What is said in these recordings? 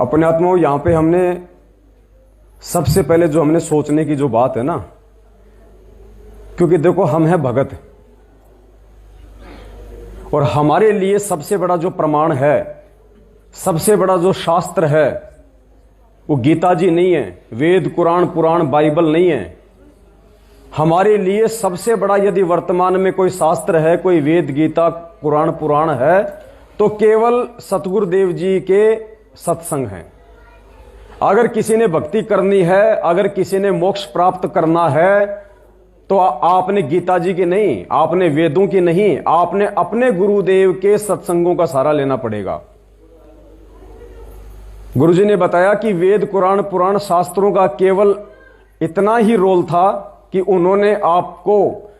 अपने आत्माओं, यहां पे हमने सबसे पहले जो हमने सोचने की जो बात है ना, क्योंकि देखो हम हैं भगत, और हमारे लिए सबसे बड़ा जो प्रमाण है, सबसे बड़ा जो शास्त्र है, वो गीता जी नहीं है, वेद कुरान पुराण बाइबल नहीं है। हमारे लिए सबसे बड़ा यदि वर्तमान में कोई शास्त्र है, कोई वेद गीता कुरान पुराण है, तो केवल सतगुरुदेव जी के सत्संग हैं। अगर किसी ने भक्ति करनी है, अगर किसी ने मोक्ष प्राप्त करना है, तो आपने गीता जी की नहीं, आपने वेदों की नहीं, आपने अपने गुरुदेव के सत्संगों का सहारा लेना पड़ेगा। गुरुजी ने बताया कि वेद कुरान पुराण शास्त्रों का केवल इतना ही रोल था कि उन्होंने आपको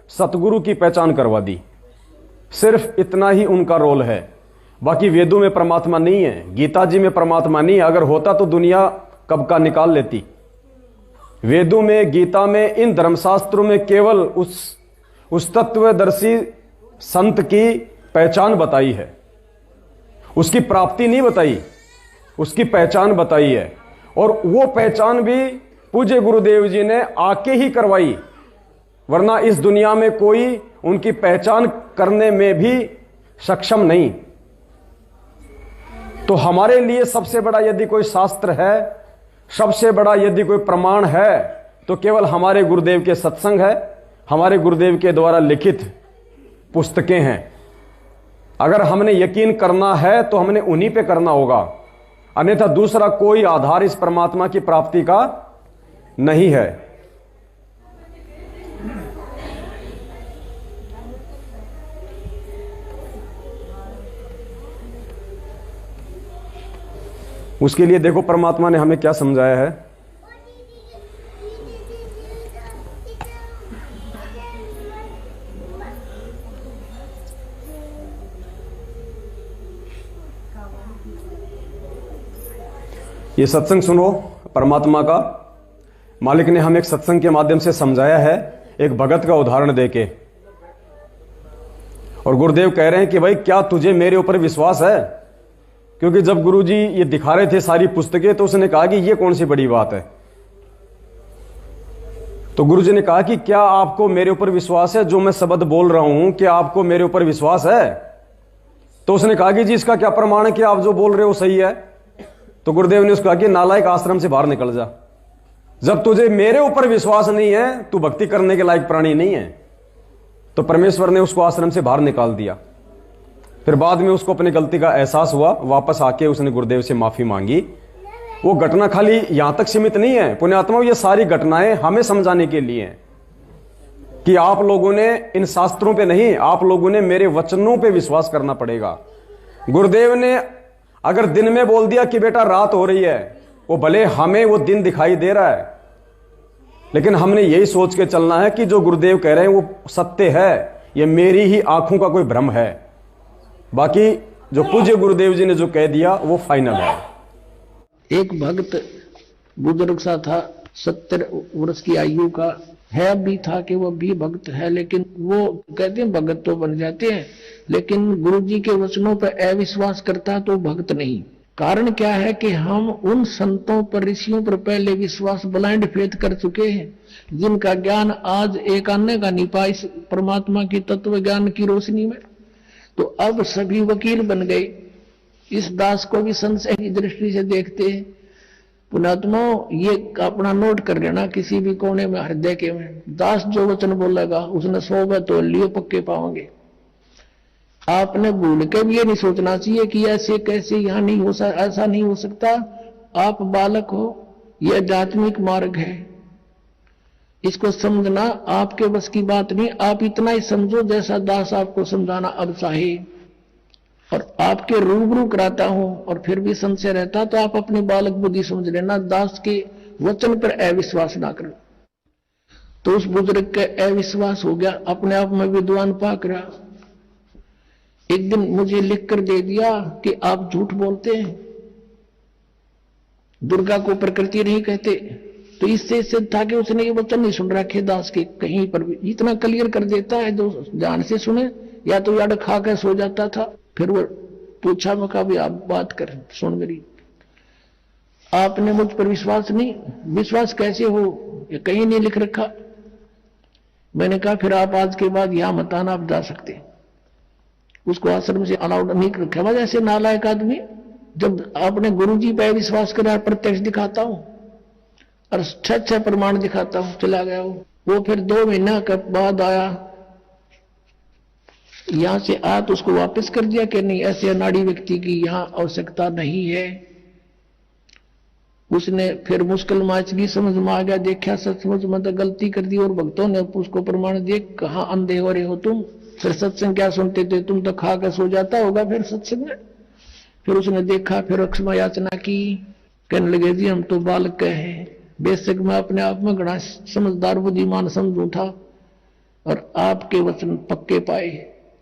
सतगुरु की पहचान करवा दी, सिर्फ इतना ही उनका रोल है। बाकी वेदों में परमात्मा नहीं है, गीता जी में परमात्मा नहीं है। अगर होता तो दुनिया कब का निकाल लेती। वेदों में, गीता में, इन धर्मशास्त्रों में केवल उस तत्वदर्शी संत की पहचान बताई है, उसकी प्राप्ति नहीं बताई, उसकी पहचान बताई है। और वो पहचान भी पूज्य गुरुदेव जी ने आके ही करवाई, वरना इस दुनिया में कोई उनकी पहचान करने में भी सक्षम नहीं। तो हमारे लिए सबसे बड़ा यदि कोई शास्त्र है, सबसे बड़ा यदि कोई प्रमाण है, तो केवल हमारे गुरुदेव के सत्संग है, हमारे गुरुदेव के द्वारा लिखित पुस्तकें हैं। अगर हमने यकीन करना है तो हमने उन्हीं पे करना होगा, अन्यथा दूसरा कोई आधार इस परमात्मा की प्राप्ति का नहीं है। उसके लिए देखो परमात्मा ने हमें क्या समझाया है। ये सत्संग सुनो, परमात्मा का मालिक ने हमें एक सत्संग के माध्यम से समझाया है, एक भगत का उदाहरण देके। और गुरुदेव कह रहे हैं कि भाई क्या तुझे मेरे ऊपर विश्वास है? क्योंकि जब गुरुजी ये दिखा रहे थे सारी पुस्तकें, तो उसने कहा कि ये कौन सी बड़ी बात है। तो गुरुजी ने कहा कि क्या आपको मेरे ऊपर विश्वास है, जो मैं शब्द बोल रहा हूं, क्या आपको मेरे ऊपर विश्वास है? तो उसने कहा कि जी इसका क्या प्रमाण है कि आप जो बोल रहे हो सही है? तो गुरुदेव ने उसको कहा कि नालायक, आश्रम से बाहर निकल जा। जब तुझे मेरे ऊपर विश्वास नहीं है, तू भक्ति करने के लायक प्राणी नहीं है। तो परमेश्वर ने उसको आश्रम से बाहर निकाल दिया। फिर बाद में उसको अपनी गलती का एहसास हुआ, वापस आके उसने गुरुदेव से माफी मांगी। वो घटना खाली यहां तक सीमित नहीं है पुण्यात्माओं, ये सारी घटनाएं हमें समझाने के लिए हैं कि आप लोगों ने इन शास्त्रों पे नहीं, आप लोगों ने मेरे वचनों पे विश्वास करना पड़ेगा। गुरुदेव ने अगर दिन में बोल दिया कि बेटा रात हो रही है, वो भले हमें वो दिन दिखाई दे रहा है, लेकिन हमने यही सोच के चलना है कि जो गुरुदेव कह रहे हैं वो सत्य है, ये मेरी ही आंखों का कोई भ्रम है। बाकी जो पूज्य गुरुदेव जी ने जो कह दिया वो फाइनल है। एक भक्त बुजुर्ग सा था, 70 वर्ष की आयु का है, भी था कि वो भी भक्त है, लेकिन वो कहते हैं भगत तो बन जाते हैं, लेकिन गुरु जी के वचनों पर अविश्वास करता तो भक्त नहीं। कारण क्या है कि हम उन संतों पर, ऋषियों पर पहले विश्वास, ब्लाइंड फेथ कर चुके हैं, जिनका ज्ञान आज एक आने का नहीं पाया इस परमात्मा की तत्व ज्ञान की रोशनी में। तो अब सभी वकील बन गए, इस दास को भी संशय की दृष्टि से देखते हैं। पुणात्मा ये अपना नोट कर लेना किसी भी कोने में, हृदय के में, दास जो वचन बोलेगा उसने 100 तो लिए पक्के पाओगे। आपने भूल के भी ये नहीं सोचना चाहिए कि ऐसे कैसे यहां नहीं हो सकता, ऐसा नहीं हो सकता। आप बालक हो, यह आध्यात्मिक मार्ग है, इसको समझना आपके बस की बात नहीं। आप इतना ही समझो जैसा दास आपको समझाना अब चाहे, और आपके रूबरू कराता हूं और फिर भी संशय रहता तो आप अपनी बालक बुद्धि समझ लेना, दास के वचन पर अविश्वास ना करो। तो उस बुजुर्ग का अविश्वास हो गया, अपने आप में विद्वान पाक रहा। एक दिन मुझे लिख कर दे दिया कि आप झूठ बोलते हैं, दुर्गा को प्रकृति नहीं कहते। तो इससे सिद्ध था कि उसने ये वचन नहीं सुन रखे दास के कहीं पर भी। इतना क्लियर कर देता है, जो ध्यान से सुने, या तो याद खा कर सो जाता था। फिर वो पूछा, मैं कहा भी आप बात कर सुन मेरी। आपने मुझ पर विश्वास नहीं, विश्वास कैसे हो, ये कहीं नहीं लिख रखा। मैंने कहा फिर आप आज के बाद यहां मत आना, आप जा सकते। उसको आश्रम से अलाउड नहीं रखा। वजह से नालायक आदमी, जब आपने गुरुजी पे विश्वास करा, प्रत्यक्ष दिखाता हूं और अच्छा प्रमाण दिखाता हूं, चला गया वो फिर 2 महीना के बाद आया, यहां से आ तो उसको वापस कर दिया कि नहीं, ऐसे अनाड़ी व्यक्ति की यहां आवश्यकता नहीं है। उसने फिर मुश्किल माच की, समझ में आ गया, देखा सचमुच में तो गलती कर दी, और भक्तों ने उसको प्रमाण दिए। कहां अंधे हो रहे हो तुम, फिर सत्संग क्या सुनते थे, तुम तो खा कर सो जाता होगा फिर सत्संग में। फिर उसने देखा, फिर क्षमा याचना की, कहने लगे जी हम तो बालक हैं, बेशक मैं अपने आप में घना समझदार बुद्धिमान समझू था, और आपके वचन पक्के पाए।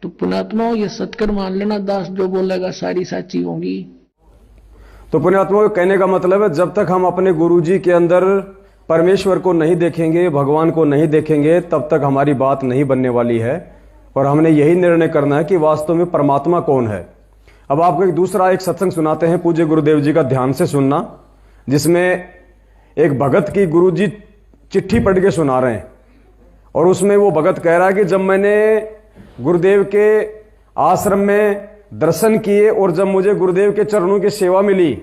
तो पुण्यात्मा ये सत्कर मान लेना, दास जो बोलेगा सारी साची होंगी। तो पुण्यात्मा के कहने का मतलब है, जब तक हम अपने गुरुजी के अंदर परमेश्वर को नहीं देखेंगे, भगवान को नहीं देखेंगे, तब तक हमारी बात नहीं बनने वाली है। और हमने यही निर्णय करना है कि वास्तव में परमात्मा कौन है। अब आपको एक दूसरा एक सत्संग सुनाते हैं, पूज्य गुरुदेव जी का, ध्यान से सुनना, जिसमें एक भगत की गुरुजी चिट्ठी पढ़ के सुना रहे हैं। और उसमें वो भगत कह रहा है कि जब मैंने गुरुदेव के आश्रम में दर्शन किए और जब मुझे गुरुदेव के चरणों की सेवा मिली,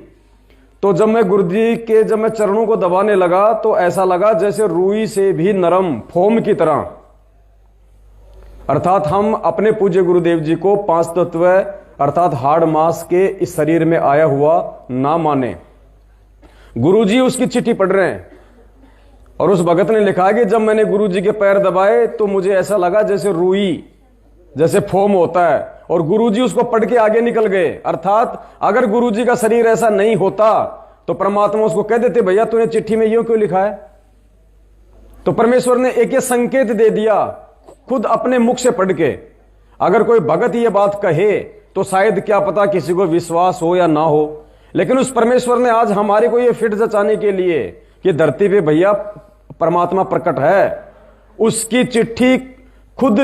तो जब मैं गुरुजी के जब मैं चरणों को दबाने लगा तो ऐसा लगा जैसे रुई से भी नरम, फोम की तरह। अर्थात हम अपने पूज्य गुरुदेव जी को 5 तत्व अर्थात हाड़ मांस के इस शरीर में आया हुआ ना माने। गुरुजी उसकी चिट्ठी पढ़ रहे हैं और उस भगत ने लिखा कि जब मैंने गुरुजी के पैर दबाए तो मुझे ऐसा लगा जैसे रुई, जैसे फोम होता है। और गुरुजी उसको पढ़ के आगे निकल गए। अर्थात अगर गुरुजी का शरीर ऐसा नहीं होता तो परमात्मा उसको कह देते, भैया तूने चिट्ठी में यूं क्यों लिखा है। तो परमेश्वर ने एक संकेत दे दिया खुद अपने मुख से पढ़ के। अगर कोई भगत ये बात कहे तो शायद क्या पता किसी को विश्वास हो या ना हो, लेकिन उस परमेश्वर ने आज हमारे को ये फिट जचाने के लिए कि धरती पे भैया परमात्मा प्रकट है, उसकी चिट्ठी खुद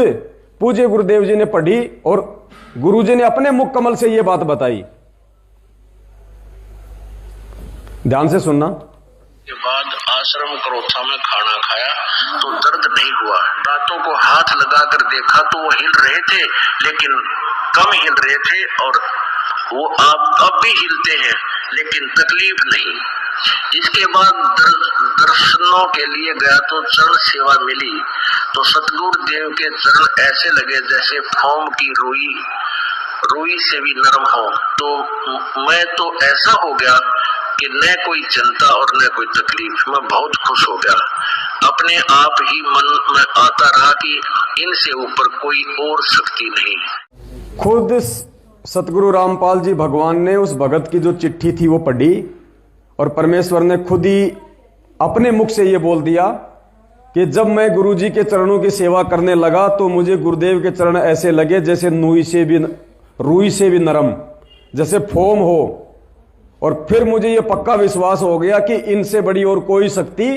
पूज्य गुरुदेव जी ने पढ़ी और गुरुजी ने अपने मुख कमल से यह बात बताई। ध्यान से सुनना। के बाद आश्रम करोथा में खाना खाया तो दर्द नहीं हुआ। दांतों को हाथ लगाकर देखा तो वो हिल रहे थे, लेकिन कम हिल रहे थे, और वो अब भी हिलते हैं, लेकिन तकलीफ नहीं। इसके बाद दर्शनों के लिए गया तो चरण सेवा मिली, तो सतगुरु देव के चरण ऐसे लगे जैसे फोम की रुई से भी नरम हो। तो मैं तो ऐसा हो गया कि न कोई चिंता और न कोई तकलीफ। मैं बहुत खुश हो गया। अपने आप ही मन में आता रहा कि इनसे ऊपर कोई और शक्ति नहीं। खुद सतगुरु रामपाल जी भगवान ने उस भगत की जो चिट्ठी थी वो पढ़ी और परमेश्वर ने खुद ही अपने मुख से ये बोल दिया कि जब मैं गुरुजी के चरणों की सेवा करने लगा तो मुझे गुरुदेव के चरण ऐसे लगे जैसे रुई से भी नरम, जैसे फोम हो। और फिर मुझे ये पक्का विश्वास हो गया कि इनसे बड़ी और कोई शक्ति।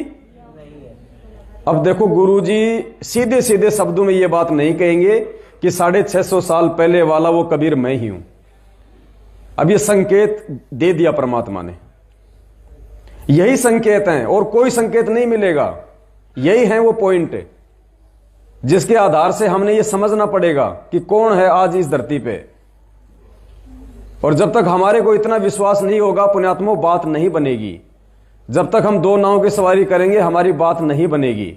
अब देखो, गुरुजी सीधे सीधे शब्दों में ये बात नहीं कहेंगे कि 650 साल पहले वाला वो कबीर मैं ही हूं। अब ये संकेत दे दिया परमात्मा ने। यही संकेत हैं और कोई संकेत नहीं मिलेगा। यही है वो पॉइंट जिसके आधार से हमने ये समझना पड़ेगा कि कौन है आज इस धरती पे। और जब तक हमारे को इतना विश्वास नहीं होगा पुण्यात्मों, बात नहीं बनेगी। जब तक हम 2 नाव की सवारी करेंगे हमारी बात नहीं बनेगी।